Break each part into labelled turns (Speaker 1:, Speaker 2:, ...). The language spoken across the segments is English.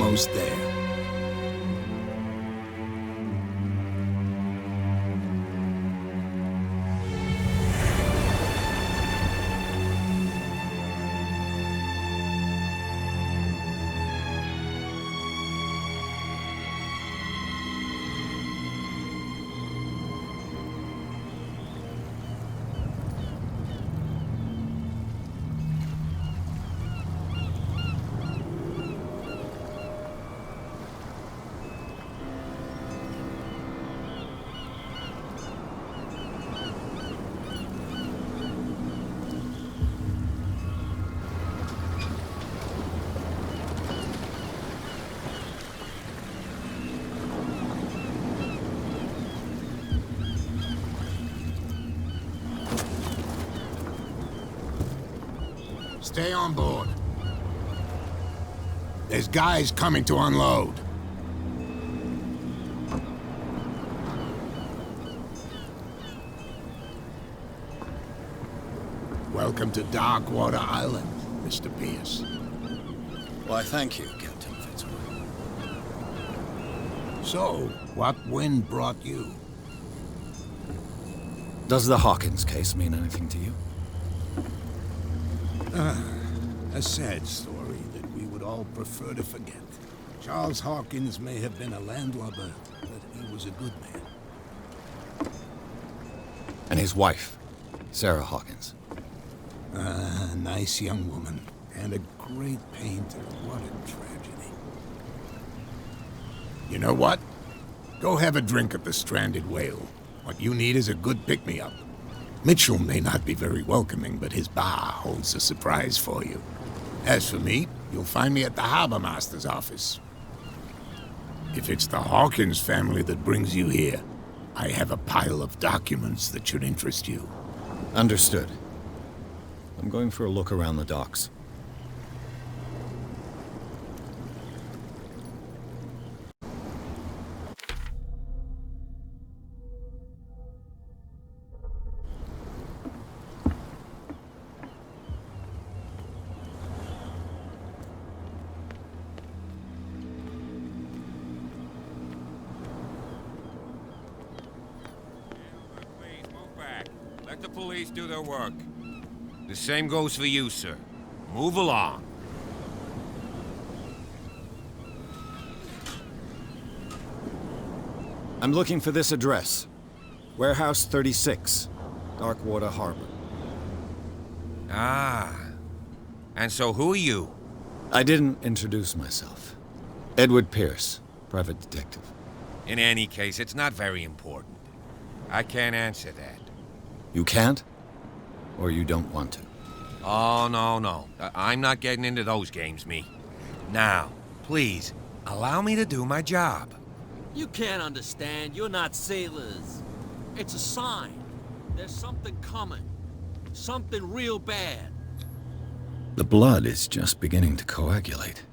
Speaker 1: almost there. Stay on board. There's guys coming to unload. Welcome to Darkwater Island, Mr. Pierce.
Speaker 2: Why, thank you, Captain Fitzroy.
Speaker 1: So, what wind brought you?
Speaker 2: Does the Hawkins case mean anything to you?
Speaker 1: A sad story that we would all prefer to forget. Charles Hawkins may have been a landlubber, but he was a good man.
Speaker 2: And his wife, Sarah Hawkins.
Speaker 1: A nice young woman, and a great painter. What a tragedy. You know what? Go have a drink at the Stranded Whale. What you need is a good pick-me-up. Mitchell may not be very welcoming, but his bar holds a surprise for you. As for me, you'll find me at the Harbor Master's office. If it's the Hawkins family that brings you here, I have a pile of documents that should interest you.
Speaker 2: Understood. I'm going for a look around the docks.
Speaker 3: Let the police do their work. The same goes for you, sir. Move along.
Speaker 2: I'm looking for this address. Warehouse 36, Darkwater Harbor.
Speaker 3: Ah. And so who are you?
Speaker 2: I didn't introduce myself. Edward Pierce, private detective.
Speaker 3: In any case, it's not very important. I can't answer that.
Speaker 2: You can't? Or you don't want to?
Speaker 3: Oh, no. I'm not getting into those games, me. Now, please, allow me to do my job.
Speaker 4: You can't understand. You're not sailors. It's a sign. There's something coming. Something real bad.
Speaker 2: The blood is just beginning to coagulate.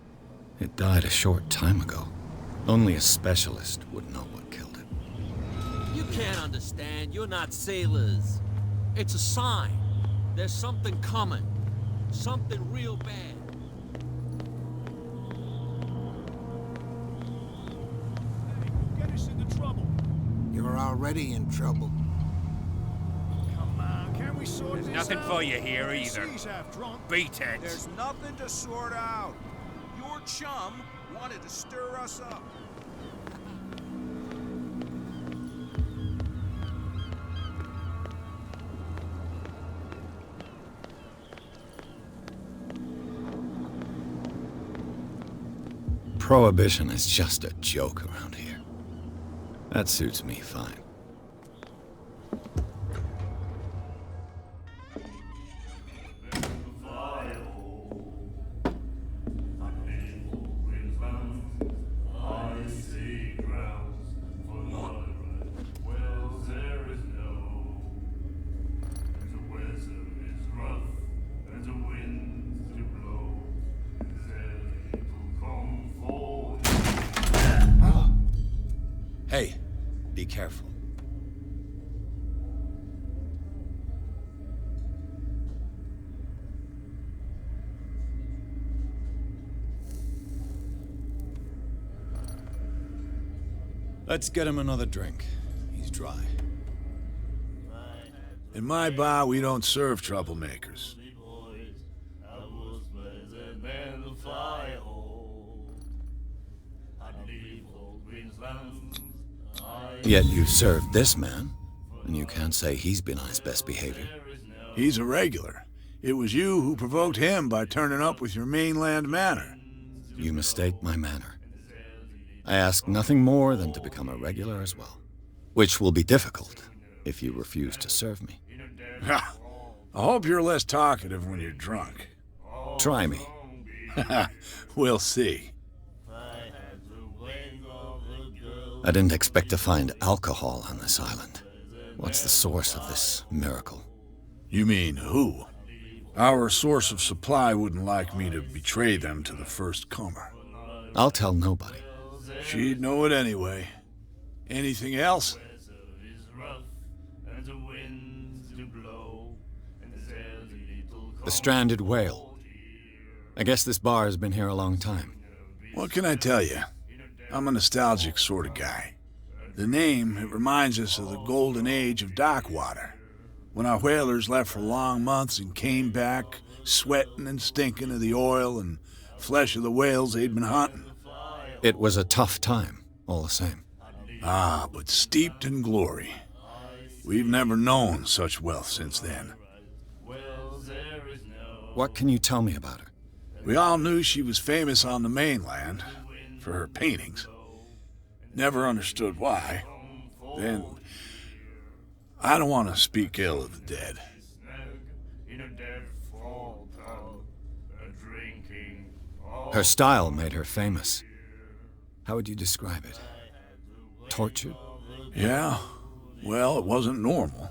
Speaker 2: It died a short time ago. Only a specialist would know what killed it.
Speaker 4: You can't understand. You're not sailors. It's a sign. There's something coming. Something real bad.
Speaker 5: Get us into trouble.
Speaker 1: You're already in trouble.
Speaker 5: Come on, can we sort this out?
Speaker 3: Nothing for you here either.
Speaker 5: Seas half drunk.
Speaker 3: Beat it.
Speaker 6: There's nothing to sort out. Your chum wanted to stir us up.
Speaker 2: Prohibition is just a joke around here. That suits me fine. Hey, be careful. Let's get him another drink. He's dry.
Speaker 5: In my bar, we don't serve troublemakers.
Speaker 2: Yet you served this man, and you can't say he's been on his best behavior.
Speaker 5: He's a regular. It was you who provoked him by turning up with your mainland manner.
Speaker 2: You mistake my manner. I ask nothing more than to become a regular as well, which will be difficult if you refuse to serve me.
Speaker 5: I hope you're less talkative when you're drunk.
Speaker 2: Try me.
Speaker 5: We'll see.
Speaker 2: I didn't expect to find alcohol on this island. What's the source of this miracle?
Speaker 5: You mean who? Our source of supply wouldn't like me to betray them to the first comer.
Speaker 2: I'll tell nobody.
Speaker 5: She'd know it anyway. Anything else?
Speaker 2: The stranded whale. I guess this bar has been here a long time.
Speaker 5: What can I tell you? I'm a nostalgic sort of guy. The name, it reminds us of the golden age of dock water, when our whalers left for long months and came back sweating and stinking of the oil and flesh of the whales they'd been hunting.
Speaker 2: It was a tough time, all the same.
Speaker 5: Ah, but steeped in glory. We've never known such wealth since then.
Speaker 2: What can you tell me about her?
Speaker 5: We all knew she was famous on the mainland for her paintings. Never understood why. Then, I don't want to speak ill of the dead.
Speaker 2: Her style made her famous. How would you describe it? Tortured?
Speaker 5: Yeah, well, it wasn't normal.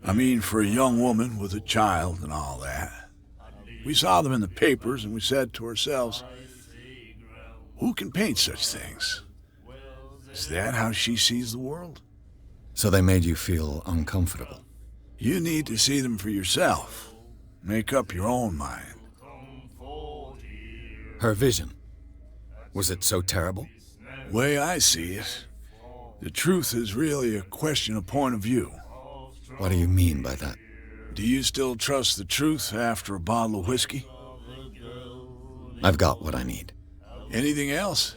Speaker 5: I mean, for a young woman with a child and all that. We saw them in the papers and we said to ourselves, who can paint such things? Is that how she sees the world?
Speaker 2: So they made you feel uncomfortable.
Speaker 5: You need to see them for yourself. Make up your own mind.
Speaker 2: Her vision. Was it so terrible?
Speaker 5: Way I see it, the truth is really a question of point of view.
Speaker 2: What do you mean by that?
Speaker 5: Do you still trust the truth after a bottle of whiskey?
Speaker 2: I've got what I need.
Speaker 5: Anything else?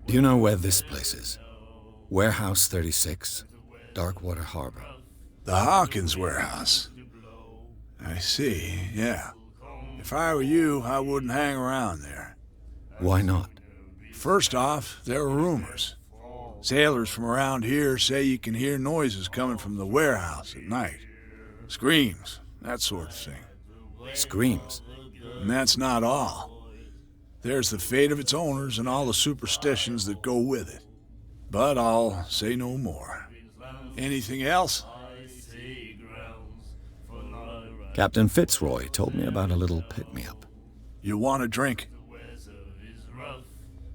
Speaker 2: Do you know where this place is? Warehouse 36, Darkwater Harbor.
Speaker 5: The Hawkins warehouse. I see, yeah. If I were you, I wouldn't hang around there.
Speaker 2: Why not?
Speaker 5: First off, there are rumors. Sailors from around here say you can hear noises coming from the warehouse at night. Screams, that sort of thing.
Speaker 2: Screams.
Speaker 5: And that's not all. There's the fate of its owners and all the superstitions that go with it. But I'll say no more. Anything else?
Speaker 2: Captain Fitzroy told me about a little pick-me-up.
Speaker 5: You want a drink?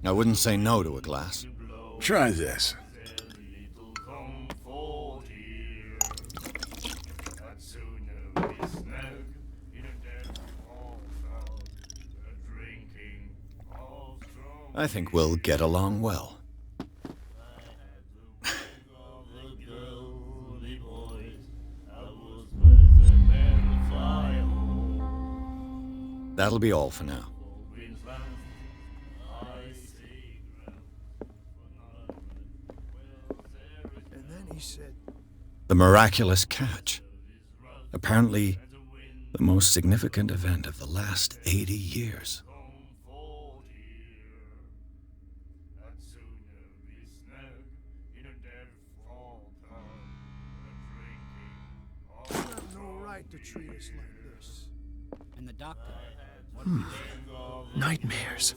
Speaker 2: I wouldn't say no to a glass.
Speaker 5: Try this.
Speaker 2: I think we'll get along well. That'll be all for now.
Speaker 5: And then he said,
Speaker 2: The miraculous catch. Apparently, the most significant event of the last 80 years.
Speaker 5: you have no right to treat us like this.
Speaker 7: And the doctor.
Speaker 8: Nightmares.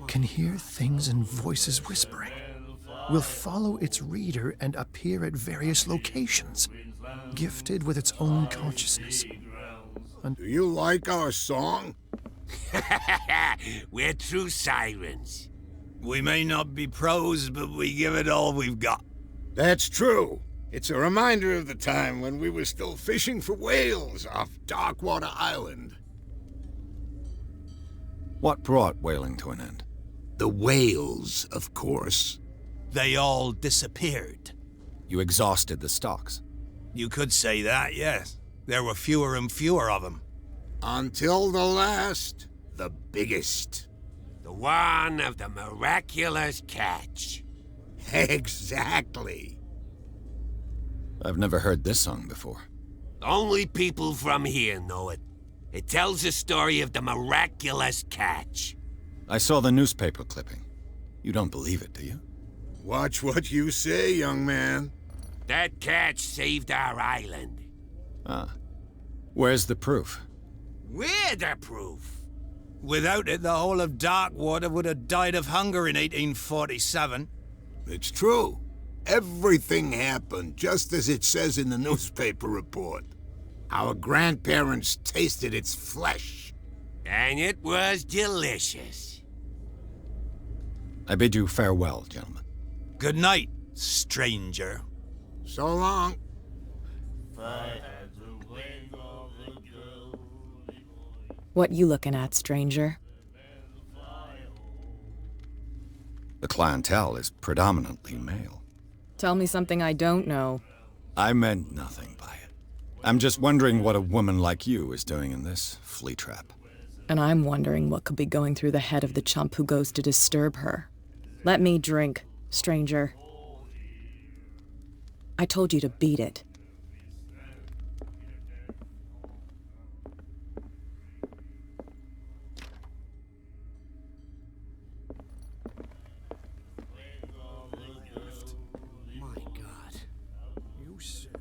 Speaker 8: Can hear things and voices whispering. Will follow its reader and appear at various locations, gifted with its own consciousness.
Speaker 1: Do you like our song?
Speaker 3: We're true sirens.
Speaker 9: We may not be pros, but we give it all we've got.
Speaker 1: That's true. It's a reminder of the time when we were still fishing for whales off Darkwater Island.
Speaker 2: What brought whaling to an end?
Speaker 1: The whales, of course.
Speaker 6: They all disappeared.
Speaker 2: You exhausted the stocks.
Speaker 6: You could say that, yes. There were fewer and fewer of them.
Speaker 1: Until the last, the biggest.
Speaker 3: The one of the miraculous catch.
Speaker 1: Exactly.
Speaker 2: I've never heard this song before.
Speaker 3: Only people from here know it. It tells the story of the miraculous catch.
Speaker 2: I saw the newspaper clipping. You don't believe it, do you?
Speaker 1: Watch what you say, young man.
Speaker 3: That catch saved our island.
Speaker 2: Ah. Where's the proof?
Speaker 3: We're the proof.
Speaker 6: Without it, the whole of Darkwater would have died of hunger in 1847.
Speaker 1: It's true. Everything happened just as it says in the newspaper report. Our grandparents tasted its flesh.
Speaker 3: And it was delicious.
Speaker 2: I bid you farewell, gentlemen.
Speaker 6: Good night, stranger.
Speaker 1: So long.
Speaker 7: What you looking at, stranger?
Speaker 2: The clientele is predominantly male.
Speaker 7: Tell me something I don't know.
Speaker 2: I meant nothing by it. I'm just wondering what a woman like you is doing in this flea trap.
Speaker 7: And I'm wondering what could be going through the head of the chump who goes to disturb her. Let me drink, stranger. I told you to beat it.
Speaker 4: My God. You said it.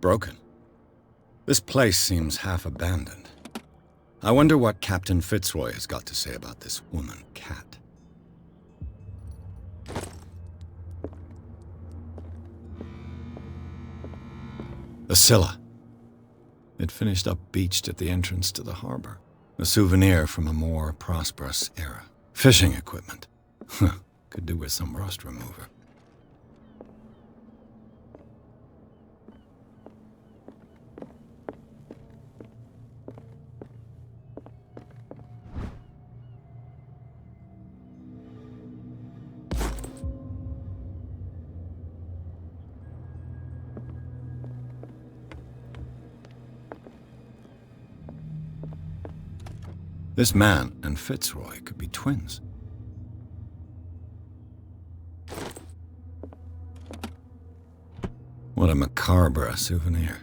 Speaker 2: Broken. This place seems half abandoned. I wonder what Captain Fitzroy has got to say about this woman cat. The Scylla. It finished up beached at the entrance to the harbor. A souvenir from a more prosperous era. Fishing equipment. Could do with some rust remover. This man and Fitzroy could be twins. What a macabre souvenir.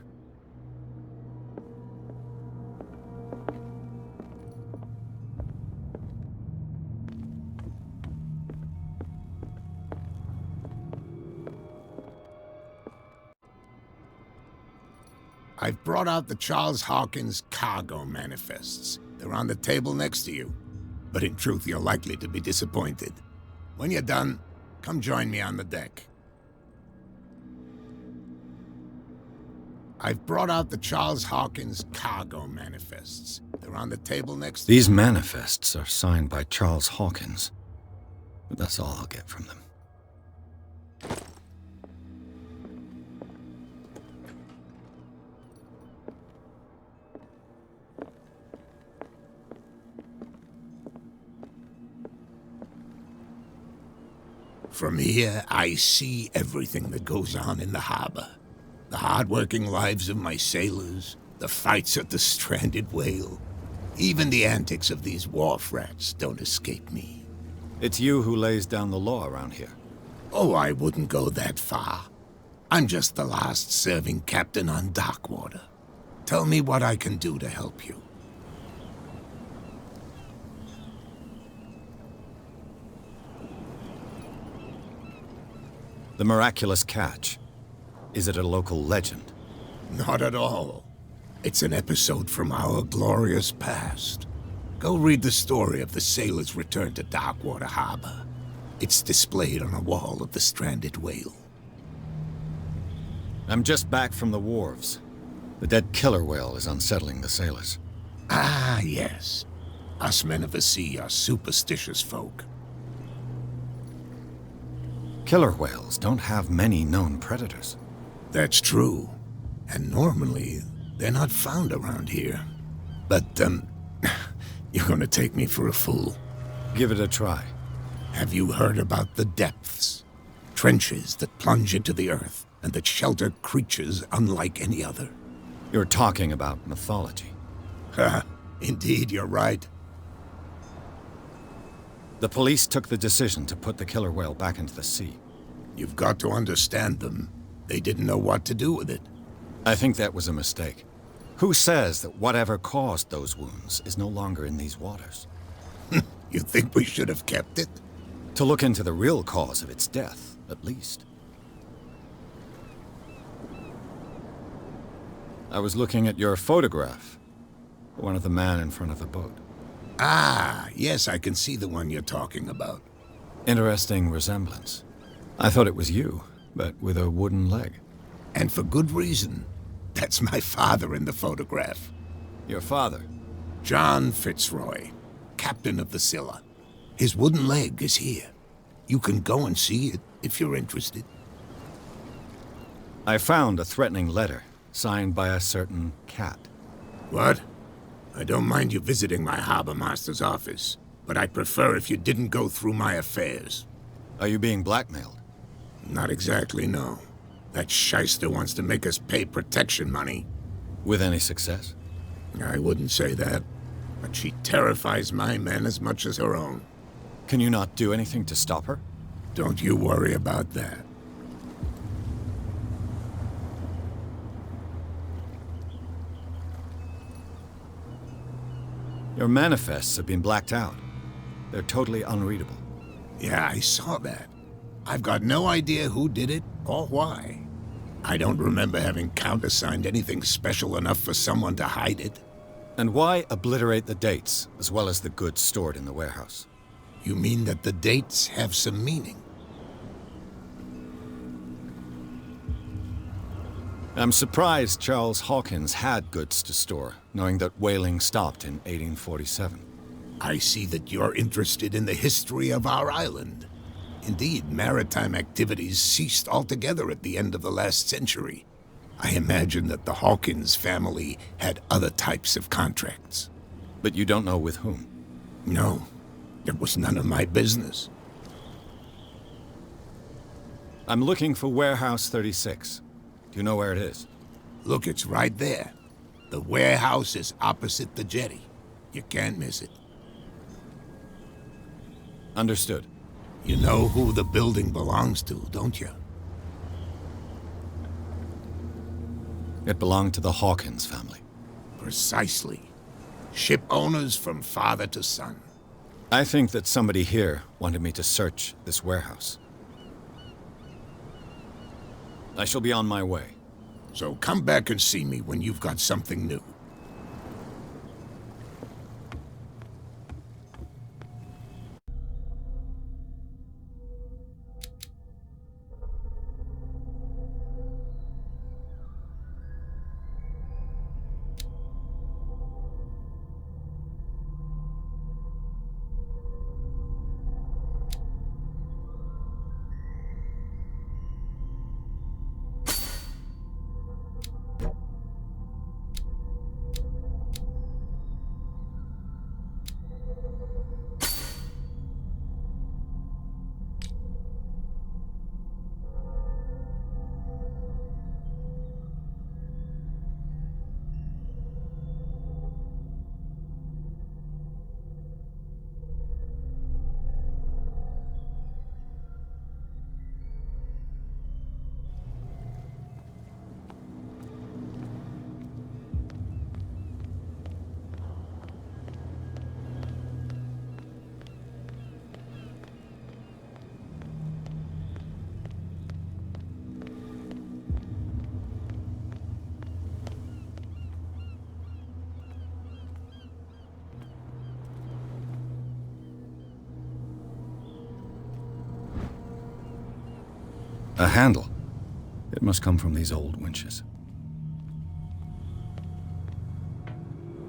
Speaker 1: I've brought out the Charles Hawkins cargo manifests. They're on the table next to you. But in truth, you're likely to be disappointed. When you're done, come join me on the deck. I've brought out the Charles Hawkins cargo manifests. They're on the table next to you.
Speaker 2: These manifests are signed by Charles Hawkins. But that's all I'll get from them.
Speaker 1: From here, I see everything that goes on in the harbor. The hard-working lives of my sailors, the fights at the stranded whale. Even the antics of these wharf rats don't escape me.
Speaker 2: It's you who lays down the law around here.
Speaker 1: Oh, I wouldn't go that far. I'm just the last serving captain on Darkwater. Tell me what I can do to help you.
Speaker 2: The miraculous catch. Is it a local legend?
Speaker 1: Not at all. It's an episode from our glorious past. Go read the story of the sailor's return to Darkwater Harbor. It's displayed on a wall of the stranded whale.
Speaker 2: I'm just back from the wharves. The dead killer whale is unsettling the sailors.
Speaker 1: Ah, yes. Us men of the sea are superstitious folk.
Speaker 2: Killer whales don't have many known predators.
Speaker 1: That's true. And normally, they're not found around here. But, you're gonna take me for a fool.
Speaker 2: Give it a try.
Speaker 1: Have you heard about the depths? Trenches that plunge into the earth and that shelter creatures unlike any other.
Speaker 2: You're talking about mythology.
Speaker 1: Ha! Indeed, you're right.
Speaker 2: The police took the decision to put the killer whale back into the sea.
Speaker 1: You've got to understand them. They didn't know what to do with it.
Speaker 2: I think that was a mistake. Who says that whatever caused those wounds is no longer in these waters?
Speaker 1: You think we should have kept it?
Speaker 2: To look into the real cause of its death, at least. I was looking at your photograph. One of the man in front of the boat.
Speaker 1: Ah, yes, I can see the one you're talking about.
Speaker 2: Interesting resemblance. I thought it was you, but with a wooden leg.
Speaker 1: And for good reason. That's my father in the photograph.
Speaker 2: Your father?
Speaker 1: John Fitzroy, captain of the Scylla. His wooden leg is here. You can go and see it if you're interested.
Speaker 2: I found a threatening letter, signed by a certain cat.
Speaker 1: What? I don't mind you visiting my harbor master's office, but I'd prefer if you didn't go through my affairs.
Speaker 2: Are you being blackmailed?
Speaker 1: Not exactly, no. That shyster wants to make us pay protection money.
Speaker 2: With any success?
Speaker 1: I wouldn't say that, but she terrifies my men as much as her own.
Speaker 2: Can you not do anything to stop her?
Speaker 1: Don't you worry about that.
Speaker 2: Your manifests have been blacked out. They're totally unreadable.
Speaker 1: Yeah, I saw that. I've got no idea who did it or why. I don't remember having countersigned anything special enough for someone to hide it.
Speaker 2: And why obliterate the dates, as well as the goods stored in the warehouse?
Speaker 1: You mean that the dates have some meaning?
Speaker 2: I'm surprised Charles Hawkins had goods to store, knowing that whaling stopped in 1847.
Speaker 1: I see that you're interested in the history of our island. Indeed, maritime activities ceased altogether at the end of the last century. I imagine that the Hawkins family had other types of contracts.
Speaker 2: But you don't know with whom?
Speaker 1: No, it was none of my business.
Speaker 2: I'm looking for Warehouse 36. Do you know where it is?
Speaker 1: Look, it's right there. The warehouse is opposite the jetty. You can't miss it.
Speaker 2: Understood.
Speaker 1: You know who the building belongs to, don't you?
Speaker 2: It belonged to the Hawkins family.
Speaker 1: Precisely. Ship owners from father to son.
Speaker 2: I think that somebody here wanted me to search this warehouse. I shall be on my way.
Speaker 1: So come back and see me when you've got something new.
Speaker 2: A handle. It must come from these old winches.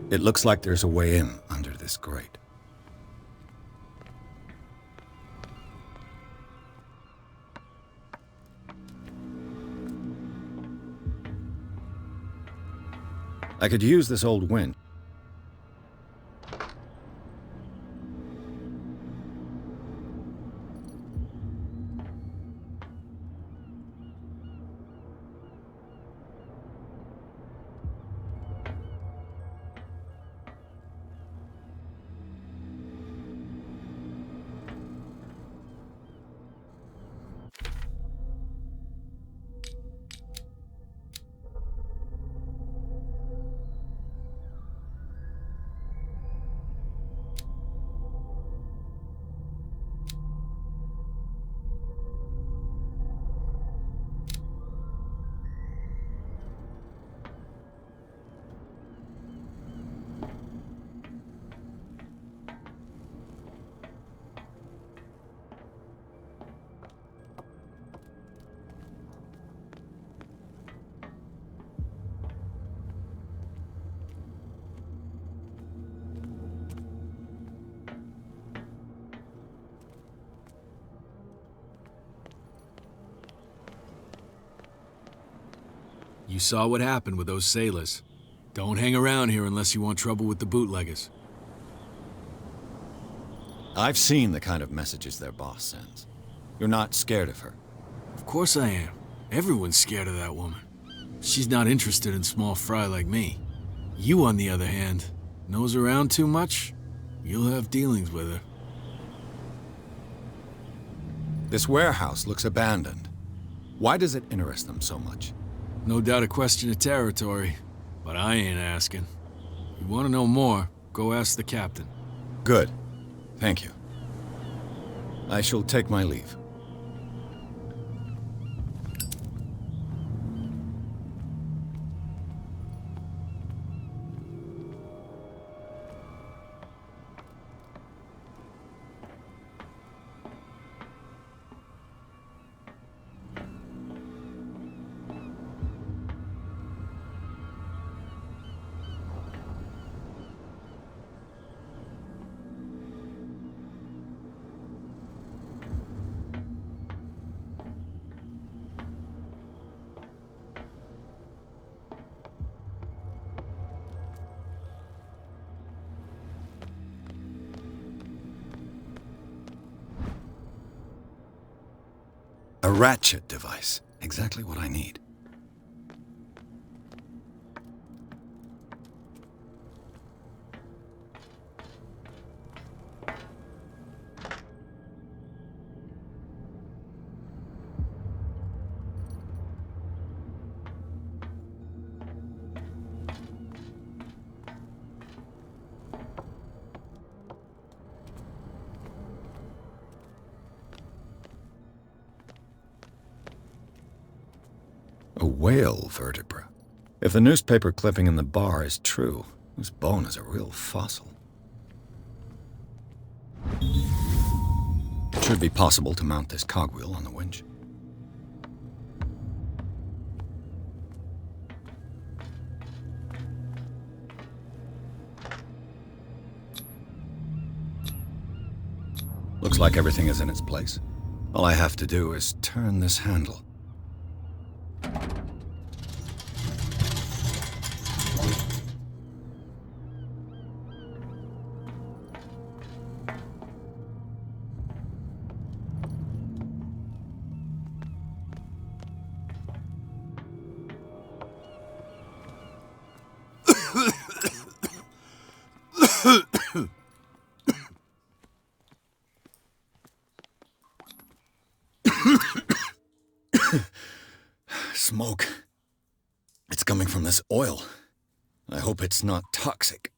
Speaker 2: It looks like there's a way in under this grate. I could use this old winch.
Speaker 9: You saw what happened with those sailors. Don't hang around here unless you want trouble with the bootleggers.
Speaker 2: I've seen the kind of messages their boss sends. You're not scared of her.
Speaker 9: Of course I am. Everyone's scared of that woman. She's not interested in small fry like me. You, on the other hand, nose around too much, you'll have dealings with her.
Speaker 2: This warehouse looks abandoned. Why does it interest them so much?
Speaker 9: No doubt a question of territory, but I ain't asking. You want to know more, go ask the captain.
Speaker 2: Good. Thank you. I shall take my leave. A ratchet device. Exactly what I need. A whale vertebra. If the newspaper clipping in the bar is true, this bone is a real fossil. It should be possible to mount this cogwheel on the winch. Looks like everything is in its place. All I have to do is turn this handle. Smoke. It's coming from this oil. I hope it's not toxic.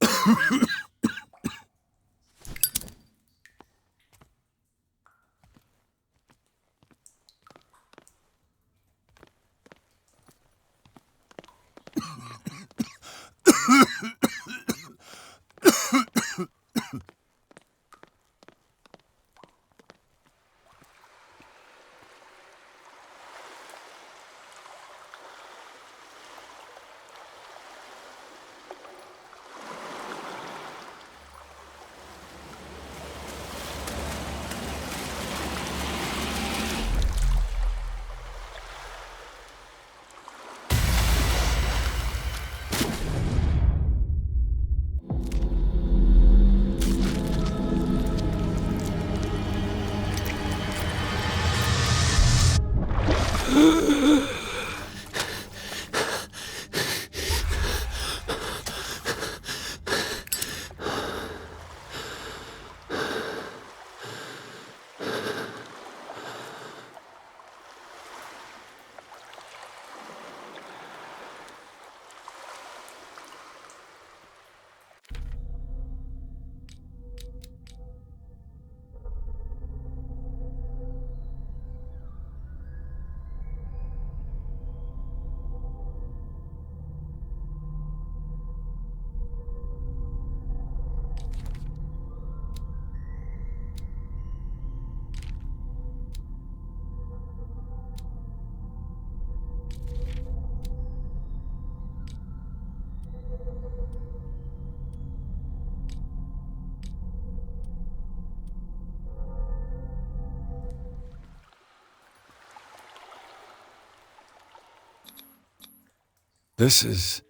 Speaker 2: This is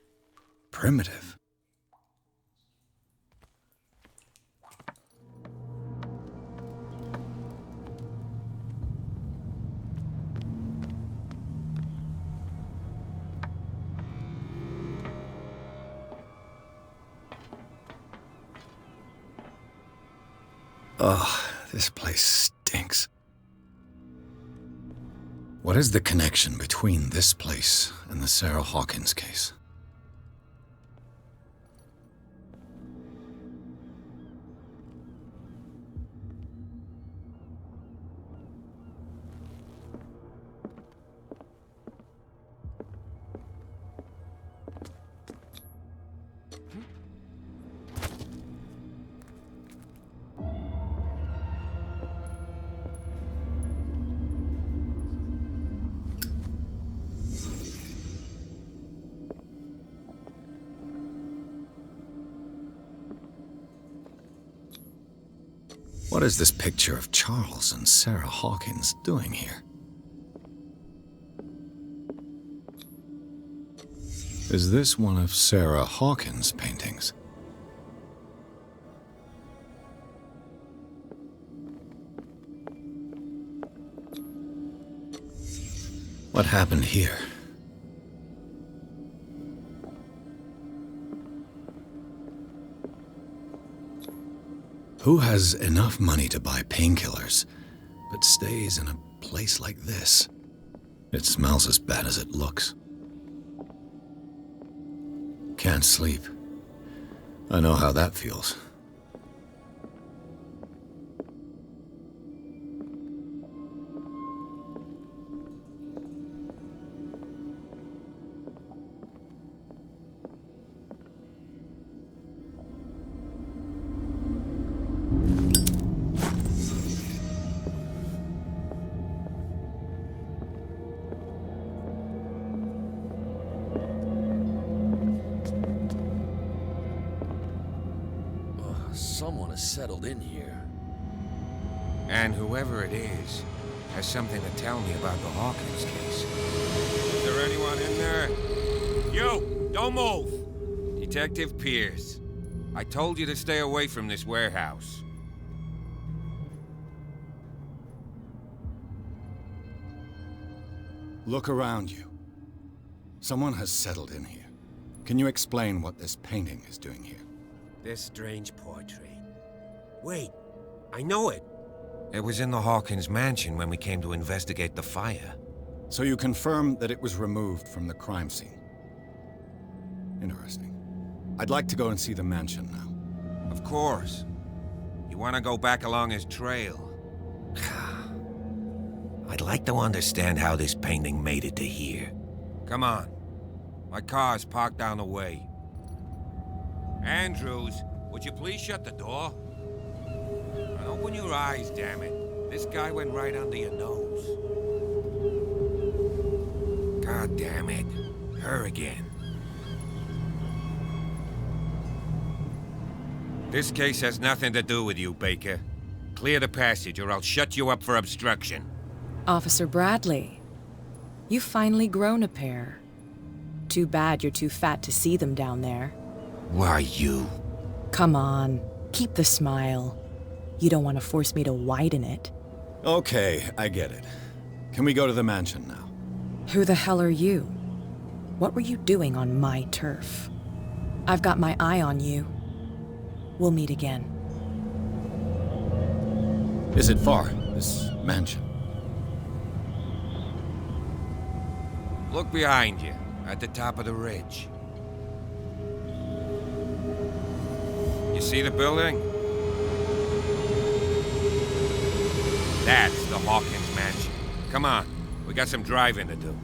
Speaker 2: primitive. Oh, this place stinks. What is the connection between this place and the Sarah Hawkins case? What is this picture of Charles and Sarah Hawkins doing here? Is this one of Sarah Hawkins' paintings? What happened here? Who has enough money to buy painkillers, but stays in a place like this? It smells as bad as it looks. Can't sleep. I know how that feels.
Speaker 4: Someone has settled in here.
Speaker 3: And whoever it is has something to tell me about the Hawkins case. Is there anyone in there? You! Don't move! Detective Pierce. I told you to stay away from this warehouse.
Speaker 2: Look around you. Someone has settled in here. Can you explain what this painting is doing here?
Speaker 3: This strange portrait. Wait, I know it. It was in the Hawkins mansion when we came to investigate the fire.
Speaker 2: So you confirm that it was removed from the crime scene? Interesting. I'd like to go and see the mansion now.
Speaker 3: Of course. You want to go back along his trail? I'd like to understand how this painting made it to here. Come on. My car's parked down the way. Andrews, would you please shut the door? And open your eyes, damn it. This guy went right under your nose. God damn it. Her again. This case has nothing to do with you, Baker. Clear the passage or I'll shut you up for obstruction.
Speaker 7: Officer Bradley, you've finally grown a pair. Too bad you're too fat to see them down there.
Speaker 3: Why, you?
Speaker 7: Come on, keep the smile. You don't want to force me to widen it.
Speaker 2: Okay, I get it. Can we go to the mansion now?
Speaker 7: Who the hell are you? What were you doing on my turf? I've got my eye on you. We'll meet again.
Speaker 2: Is it far, this mansion?
Speaker 3: Look behind you, at the top of the ridge. You see the building? That's the Hawkins mansion. Come on, we got some driving to do.